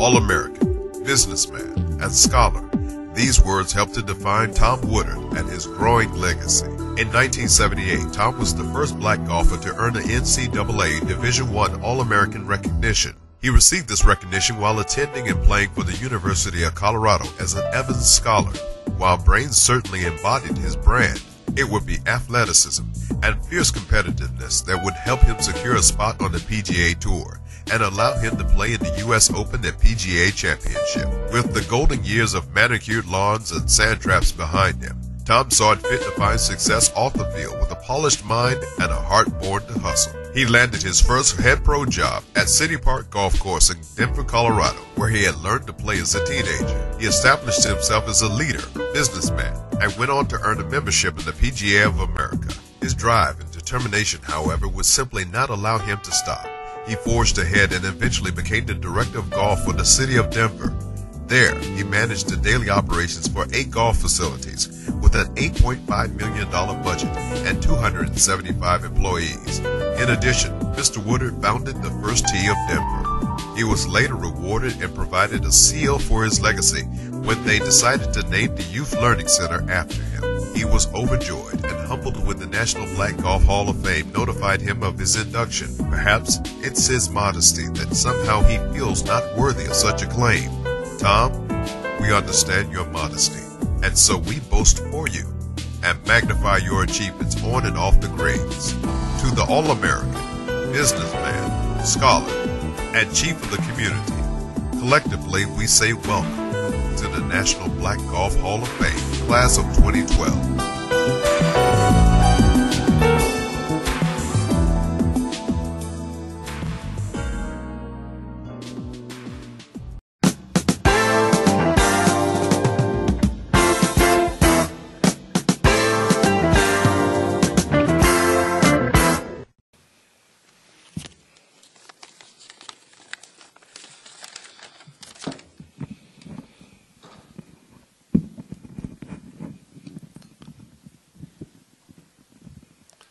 All-American, businessman, and scholar. These words help to define Tom Woodard and his growing legacy. In 1978, Tom was the first black golfer to earn an NCAA Division I All-American recognition. He received this recognition while attending and playing for the University of Colorado as an Evans Scholar. While brains certainly embodied his brand, it would be athleticism and fierce competitiveness that would help him secure a spot on the PGA Tour and allow him to play in the U.S. Open and PGA Championship. With the golden years of manicured lawns and sand traps behind him, Tom saw it fit to find success off the field with a polished mind and a heart born to hustle. He landed his first head pro job at City Park Golf Course in Denver, Colorado, where he had learned to play as a teenager. He established himself as a leader, businessman, and went on to earn a membership in the PGA of America. His drive and determination, however, would simply not allow him to stop. He forged ahead and eventually became the director of golf for the city of Denver. There, he managed the daily operations for 8 golf facilities with an $8.5 million budget and 275 employees. In addition, Mr. Woodard founded the first tee of Denver. He was later rewarded and provided a seal for his legacy when they decided to name the Youth Learning Center after him. He was overjoyed and humbled when the National Black Golf Hall of Fame notified him of his induction. Perhaps it's his modesty that somehow he feels not worthy of such acclaim. Tom, we understand your modesty, and so we boast for you and magnify your achievements on and off the greens. To the All-American, businessman, scholar, and chief of the community, collectively we say welcome to the National Black Golf Hall of Fame, Class of 2012.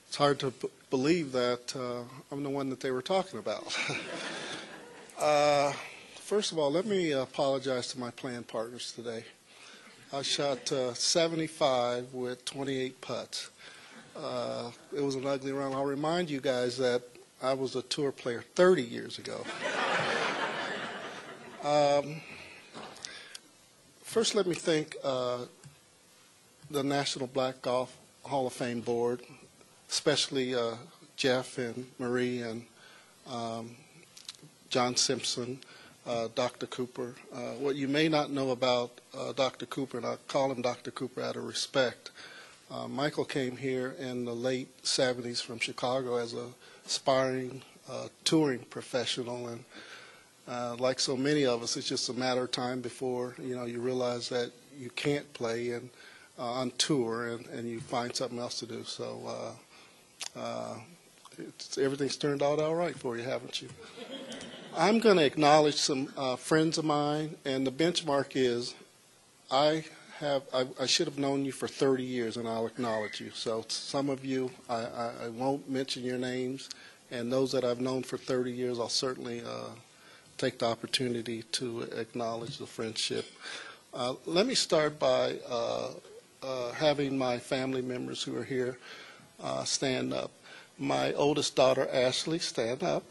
It's hard to believe that I'm the one that they were talking about. First of all, let me apologize to my playing partners today. I shot 75 with 28 putts. It was an ugly round. I'll remind you guys that I was a tour player 30 years ago. First, let me thank the National Black Golf Hall of Fame Board, especially Jeff and Marie and John Simpson, Dr. Cooper. What you may not know about Dr. Cooper, and I call him Dr. Cooper out of respect, Michael came here in the late 70s from Chicago as a aspiring touring professional, and like so many of us, it's just a matter of time before you realize that you can't play on tour and you find something else to do. So everything's turned out all right for you, haven't you? I'm going to acknowledge some friends of mine, and the benchmark is I should have known you for 30 years, and I'll acknowledge you. So some of you, I won't mention your names, and those that I've known for 30 years, I'll certainly take the opportunity to acknowledge the friendship. Let me start by having my family members who are here stand up. My oldest daughter, Ashley, stand up.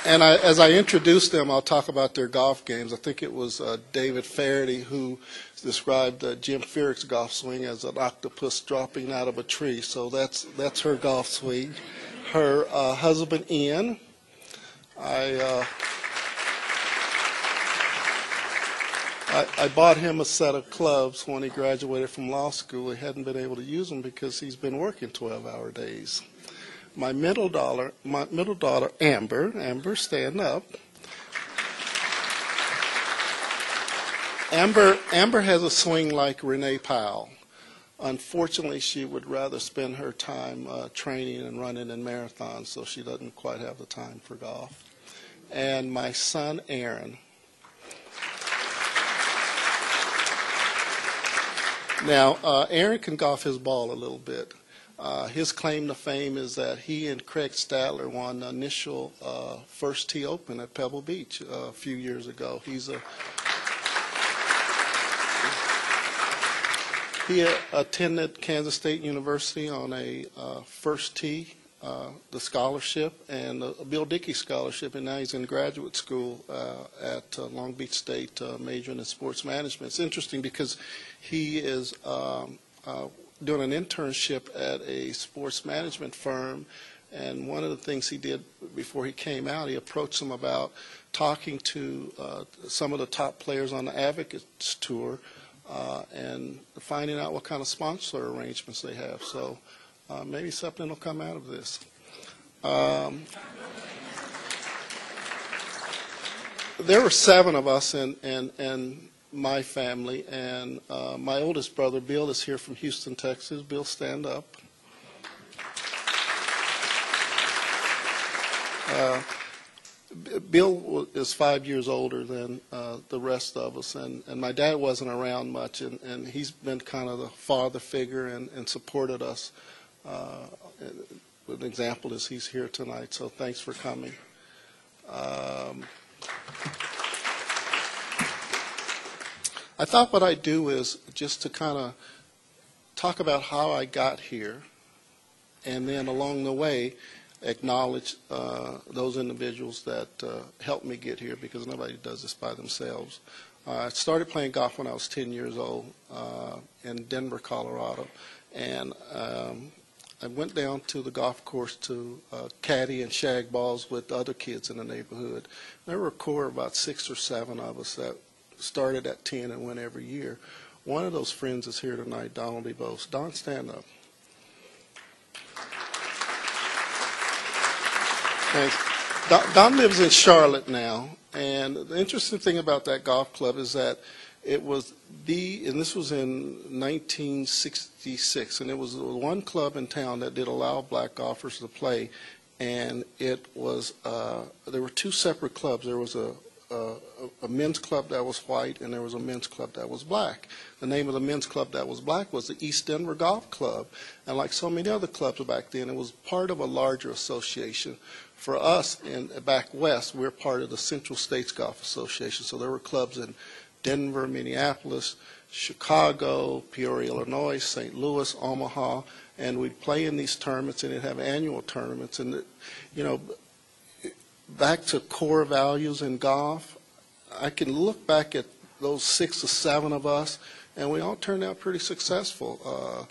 And as I introduce them, I'll talk about their golf games. I think it was David Faraday who described Jim Furyk's golf swing as an octopus dropping out of a tree. So that's her golf swing. Her husband, Ian, I bought him a set of clubs when he graduated from law school. He hadn't been able to use them because he's been working 12-hour days. My middle daughter, Amber, stand up. Amber has a swing like Renee Powell. Unfortunately, she would rather spend her time training and running in marathons, so she doesn't quite have the time for golf. And my son, Aaron. Now, Aaron can golf his ball a little bit. His claim to fame is that he and Craig Stadler won the initial first tee open at Pebble Beach a few years ago. He attended Kansas State University on a first tee, the scholarship, and a Bill Dickey scholarship, and now he's in graduate school at Long Beach State, majoring in sports management. It's interesting because he is doing an internship at a sports management firm, and one of the things he did before he came out, he approached them about talking to some of the top players on the Advocates Tour and finding out what kind of sponsor arrangements they have. So maybe something will come out of this. There were 7 of us in my family, and my oldest brother, Bill, is here from Houston, Texas. Bill, stand up. Bill is 5 years older than the rest of us, and my dad wasn't around much, and he's been kind of the father figure and supported us. An example is he's here tonight, so thanks for coming. I thought what I'd do is just to kind of talk about how I got here, and then along the way acknowledge those individuals that helped me get here, because nobody does this by themselves. I started playing golf when I was 10 years old in Denver, Colorado, and I went down to the golf course to caddy and shag balls with other kids in the neighborhood. There were a core of about 6 or 7 of us that started at 10 and went every year. One of those friends is here tonight, Donald DeBose. Don, stand up. Thanks. Don lives in Charlotte now, and the interesting thing about that golf club is that it was and this was in 1966, and it was the one club in town that did allow black golfers to play, and it was, there were 2 separate clubs. There was a men's club that was white, and there was a men's club that was black. The name of the men's club that was black was the East Denver Golf Club, and like so many other clubs back then, it was part of a larger association. For us, back west, we're part of the Central States Golf Association, so there were clubs in Denver, Minneapolis, Chicago, Peoria, Illinois, St. Louis, Omaha, and we'd play in these tournaments, and they'd have annual tournaments. And, you know, back to core values in golf, I can look back at those 6 or 7 of us, and we all turned out pretty successful.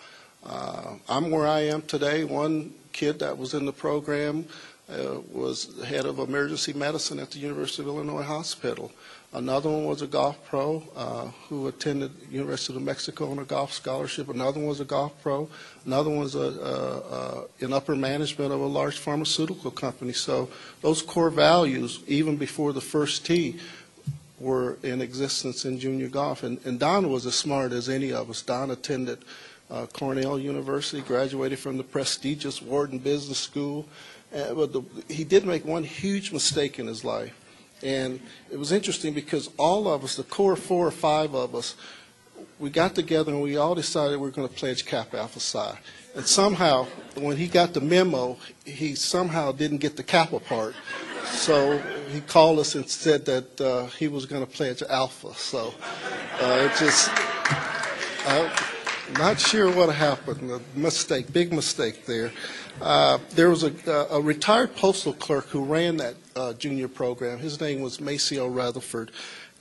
I'm where I am today. One kid that was in the program was the head of emergency medicine at the University of Illinois Hospital. Another one was a golf pro who attended University of New Mexico on a golf scholarship. Another one was a golf pro. Another one was in upper management of a large pharmaceutical company. So those core values, even before the first tee, were in existence in junior golf. And Don was as smart as any of us. Don attended Cornell University, graduated from the prestigious Wharton Business School. But he did make one huge mistake in his life. And it was interesting because all of us, the core 4 or 5 of us, we got together and we all decided we were going to pledge Kappa Alpha Psi. And somehow, when he got the memo, he somehow didn't get the Kappa part. So he called us and said that he was going to pledge Alpha. So it just, not sure what happened. A mistake, big mistake there. There was a retired postal clerk who ran that junior program. His name was Maceo Rutherford.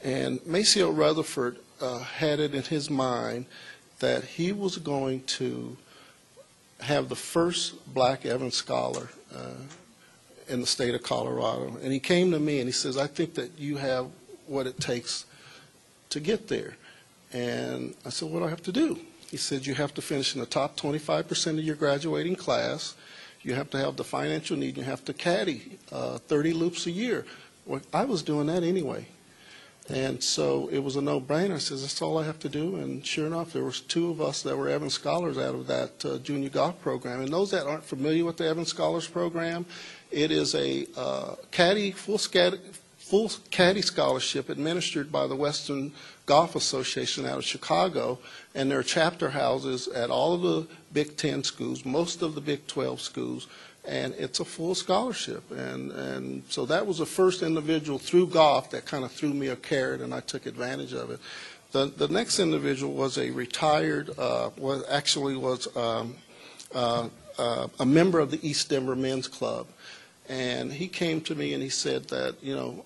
And Maceo Rutherford had it in his mind that he was going to have the first black Evans Scholar in the state of Colorado. And he came to me and he says, I think that you have what it takes to get there. And I said, what do I have to do? He said, you have to finish in the top 25% of your graduating class. You have to have the financial need. You have to caddy 30 loops a year. Well, I was doing that anyway. And so it was a no-brainer. I said, that's all I have to do. And sure enough, there was 2 of us that were Evans Scholars out of that junior golf program. And those that aren't familiar with the Evans Scholars program, it is a caddy, full full caddy scholarship administered by the Western Golf Association out of Chicago, and there are chapter houses at all of the Big Ten schools, most of the Big 12 schools, and it's a full scholarship. And so that was the first individual through golf that kind of threw me a carrot, and I took advantage of it. The next individual was a retired, a member of the East Denver Men's Club. And he came to me and he said that, you know,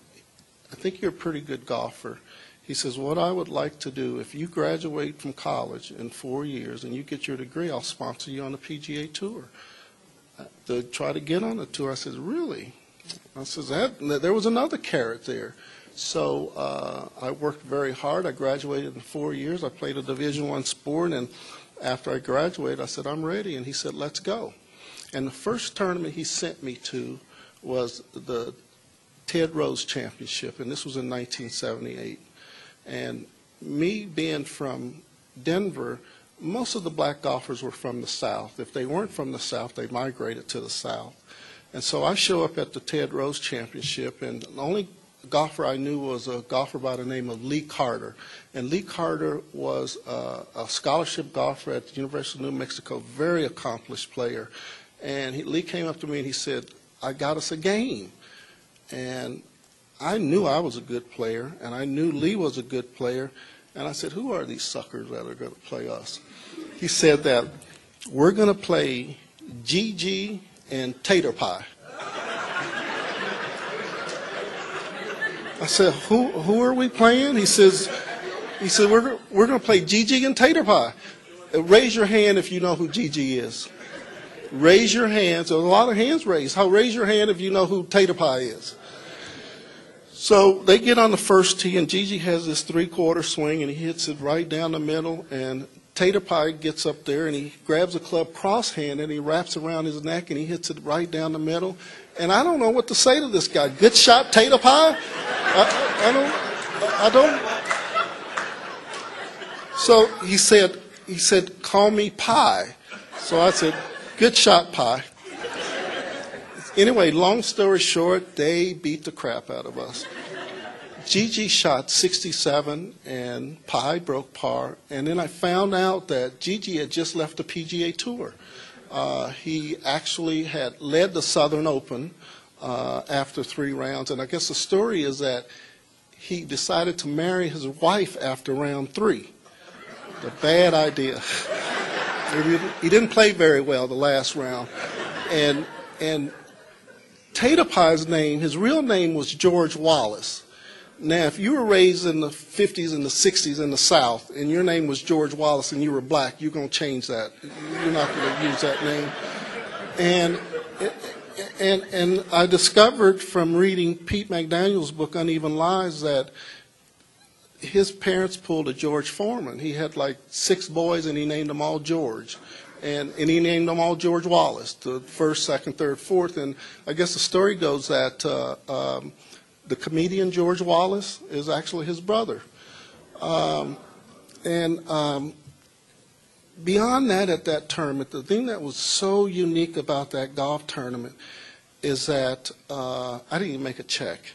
I think you're a pretty good golfer. He says, what I would like to do, if you graduate from college in 4 years and you get your degree, I'll sponsor you on the PGA Tour. To try to get on the tour. I said, really? I said, there was another carrot there. So I worked very hard. I graduated in 4 years. I played a Division I sport, and after I graduated, I said, I'm ready. And he said, let's go. And the first tournament he sent me to was the Ted Rose Championship, and this was in 1978. And me being from Denver, most of the black golfers were from the South. If they weren't from the South, they migrated to the South. And so I show up at the Ted Rose Championship, and the only golfer I knew was a golfer by the name of Lee Carter. And Lee Carter was a scholarship golfer at the University of New Mexico, very accomplished player. And Lee came up to me and he said, I got us a game. And I knew I was a good player, and I knew Lee was a good player. And I said, who are these suckers that are going to play us? He said that we're going to play GG and Tater Pie. I said, who are we playing? He said, we're going to play GG and Tater Pie. Raise your hand if you know who GG is. Raise your hands. There's a lot of hands raised. Raise your hand if you know who Tater Pie is. So they get on the first tee, and Gigi has this three-quarter swing, and he hits it right down the middle, and Tater Pie gets up there, and he grabs a club crosshand, and he wraps around his neck, and he hits it right down the middle. And I don't know what to say to this guy. Good shot, Tater Pie? I don't. So he said, call me Pie. So I said, good shot, Pie. Anyway, long story short, they beat the crap out of us. Gigi shot 67, and Pie broke par. And then I found out that Gigi had just left the PGA Tour. He actually had led the Southern Open after 3 rounds. And I guess the story is that he decided to marry his wife after round 3. A bad idea. He didn't play very well the last round. And Tater Pie's name, his real name was George Wallace. Now, if you were raised in the 50s and the 60s in the South, and your name was George Wallace and you were black, you're going to change that. You're not going to use that name. And I discovered from reading Pete McDaniel's book, Uneven Lies, that his parents pulled a George Foreman. He had like 6 boys, and he named them all George. And he named them all George Wallace, the first, second, third, fourth. And I guess the story goes that the comedian George Wallace is actually his brother. Beyond that, at that tournament, the thing that was so unique about that golf tournament is that I didn't even make a check.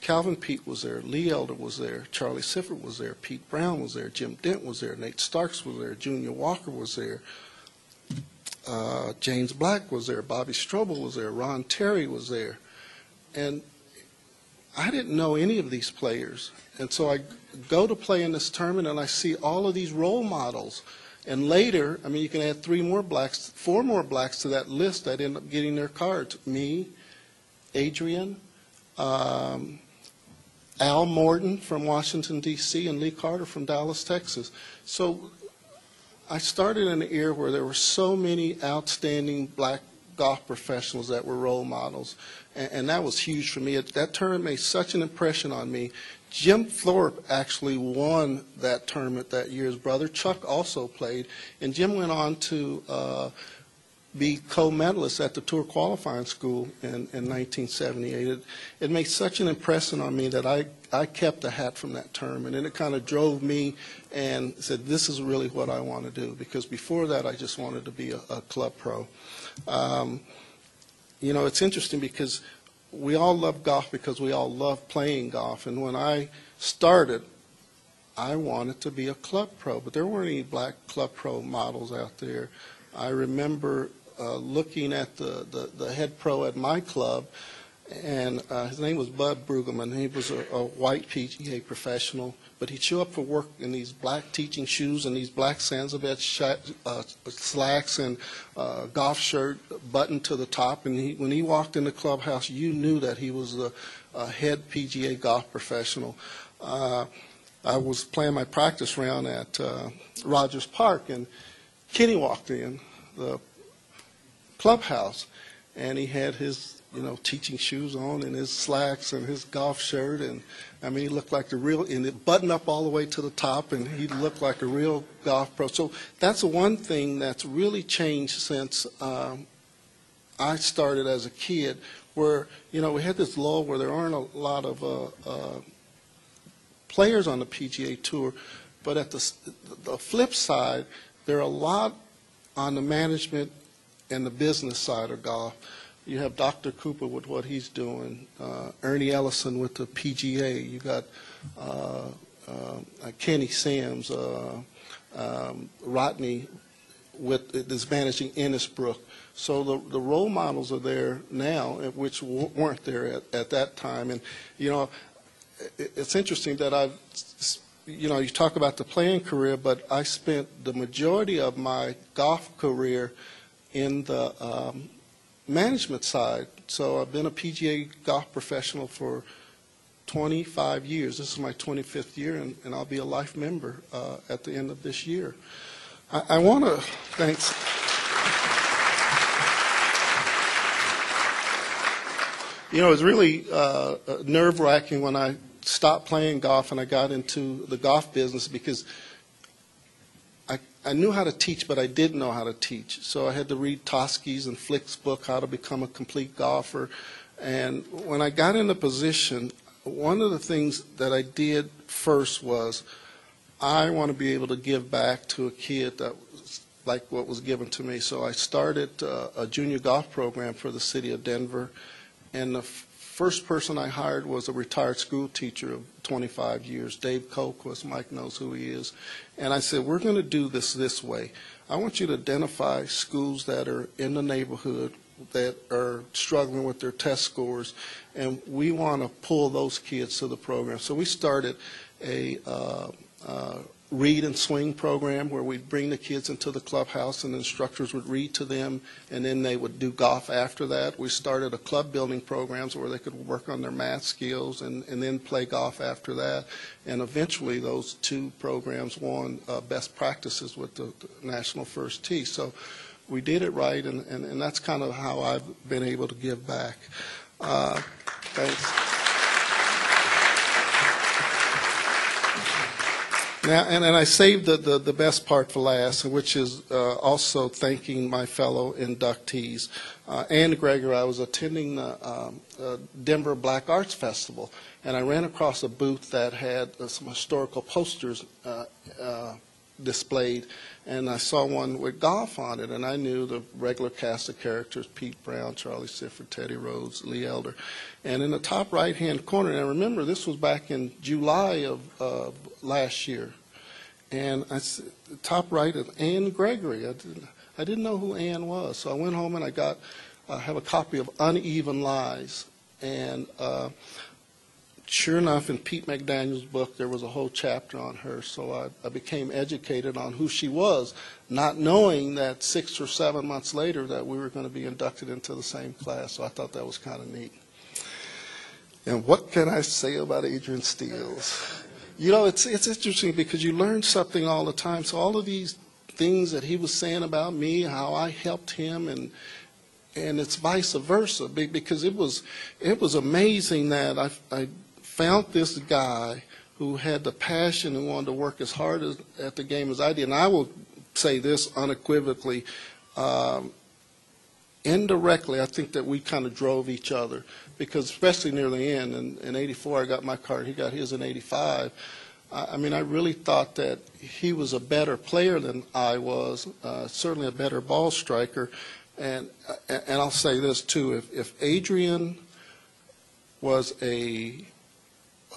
Calvin Peete was there, Lee Elder was there, Charlie Sifford was there, Pete Brown was there, Jim Dent was there, Nate Starks was there, Junior Walker was there, James Black was there, Bobby Strobel was there, Ron Terry was there. And I didn't know any of these players. And so I go to play in this tournament, and I see all of these role models. And later, I mean, you can add 4 more blacks to that list that end up getting their cards. Me, Adrian, Al Morton from Washington, D.C., and Lee Carter from Dallas, Texas. So I started in an era where there were so many outstanding black golf professionals that were role models, and that was huge for me. That tournament made such an impression on me. Jim Thorpe actually won that tournament that year. His brother Chuck also played, and Jim went on to be co-medalist at the Tour Qualifying School in 1978. It made such an impression on me that I kept the hat from that tournament, and it kind of drove me and said, this is really what I want to do, because before that I just wanted to be a club pro. You know, it's interesting because we all love golf because we all love playing golf. And when I started, I wanted to be a club pro, but there weren't any black club pro models out there. I remember looking at the head pro at my club, and his name was Bud Brueggemann. He was a white PGA professional, but he'd show up for work in these black teaching shoes and these black Sansovet slacks and golf shirt buttoned to the top. And when he walked in the clubhouse, you knew that he was a head PGA golf professional. I was playing my practice round at Rogers Park, and Kenny walked in the clubhouse, and he had his, teaching shoes on and his slacks and his golf shirt, and I mean, he looked like the real, and it buttoned up all the way to the top, and he looked like a real golf pro. So that's the one thing that's really changed since I started as a kid, where, we had this lull where there aren't a lot of players on the PGA Tour, but at the flip side, there are a lot on the management and the business side of golf. You have Dr. Cooper with what he's doing, Ernie Ellison with the PGA. You got Kenny Sams, Rodney is managing Innisbrook. So the role models are there now, which weren't there at that time. And it's interesting that you talk about the playing career, but I spent the majority of my golf career in the management side. So I've been a PGA golf professional for 25 years. This is my 25th year, and I'll be a life member at the end of this year. I want to thanks. It was really nerve-wracking when I stopped playing golf and I got into the golf business, because I knew how to teach, but I didn't know how to teach. So I had to read Toski's and Flick's book, How to Become a Complete Golfer. And when I got in the position, one of the things that I did first was, I want to be able to give back to a kid that was like what was given to me. So I started a junior golf program for the city of Denver. And the first person I hired was a retired school teacher of 25 years, Dave Colquist. Mike knows who he is. And I said, we're going to do this way. I want you to identify schools that are in the neighborhood that are struggling with their test scores, and we want to pull those kids to the program. So we started a read and swing program where we'd bring the kids into the clubhouse and the instructors would read to them, and then they would do golf after that. We started a club building programs where they could work on their math skills and then play golf after that. And eventually those two programs won best practices with the National First Tee. So we did it right, and that's kind of how I've been able to give back. Thanks. Now, and I saved the best part for last, which is also thanking my fellow inductees. Ann Gregory, I was attending the Denver Black Arts Festival, and I ran across a booth that had some historical posters displayed, and I saw one with golf on it, and I knew the regular cast of characters: Pete Brown, Charlie Sifford, Teddy Rhodes, Lee Elder. And in the top right-hand corner, and I remember this was back in July of last year, and I said, the top right is Ann Gregory. I didn't know who Ann was, so I went home and I have a copy of Uneven Lies, and sure enough, in Pete McDaniel's book, there was a whole chapter on her. So I became educated on who she was, not knowing that 6 or 7 months later that we were going to be inducted into the same class. So I thought that was kind of neat. And what can I say about Adrian Steele? It's interesting because you learn something all the time. So all of these things that he was saying about me, how I helped him, and it's vice versa, because it was amazing that I found this guy who had the passion and wanted to work as hard at the game as I did. And I will say this unequivocally, indirectly, I think that we kind of drove each other, because especially near the end, in 84 I got my card, he got his in 85. I mean, I really thought that he was a better player than I was, certainly a better ball striker. And I'll say this too, if Adrian was a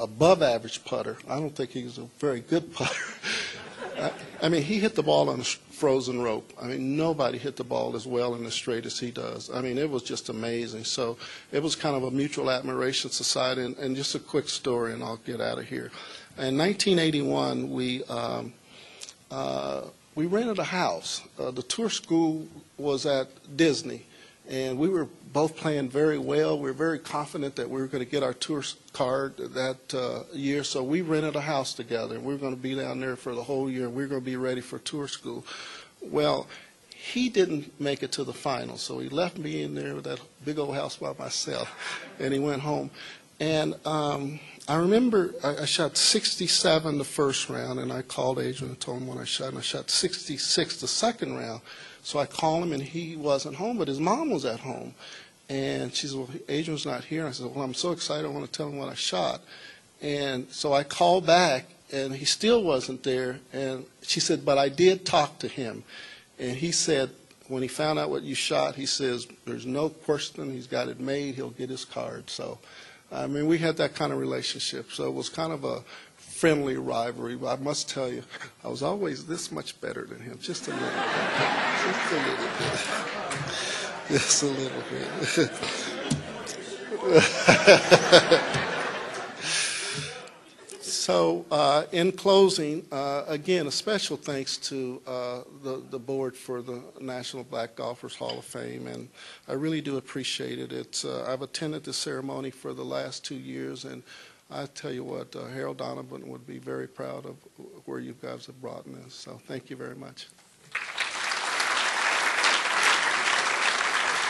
above average putter. I don't think he was a very good putter. I mean, he hit the ball on a frozen rope. I mean, nobody hit the ball as well and as straight as he does. I mean, it was just amazing. So it was kind of a mutual admiration society. And just a quick story, and I'll get out of here. In 1981, we rented a house. The tour school was at Disney, and we were both playing very well. We were very confident that we were going to get our tour card that year, so we rented a house together, and we were going to be down there for the whole year, and we were going to be ready for tour school. Well, he didn't make it to the final, so he left me in there with that big old house by myself, and he went home. And I remember I shot 67 the first round, and I called Adrian and told him what I shot, and I shot 66 the second round. So I called him, and he wasn't home, but his mom was at home. And she said, well, Adrian's not here. And I said, well, I'm so excited, I want to tell him what I shot. And so I called back, and he still wasn't there. And she said, but I did talk to him. And he said, when he found out what you shot, he says, there's no question, he's got it made, he'll get his card. So, I mean, we had that kind of relationship. So it was kind of a friendly rivalry. But I must tell you, I was always this much better than him, just a little bit. Just a little bit. Just a little bit. So, in closing, again, a special thanks to the board for the National Black Golfers Hall of Fame, and I really do appreciate it. I've attended this ceremony for the last 2 years, and I tell you what, Harold Donovan would be very proud of where you guys have brought this. So, thank you very much.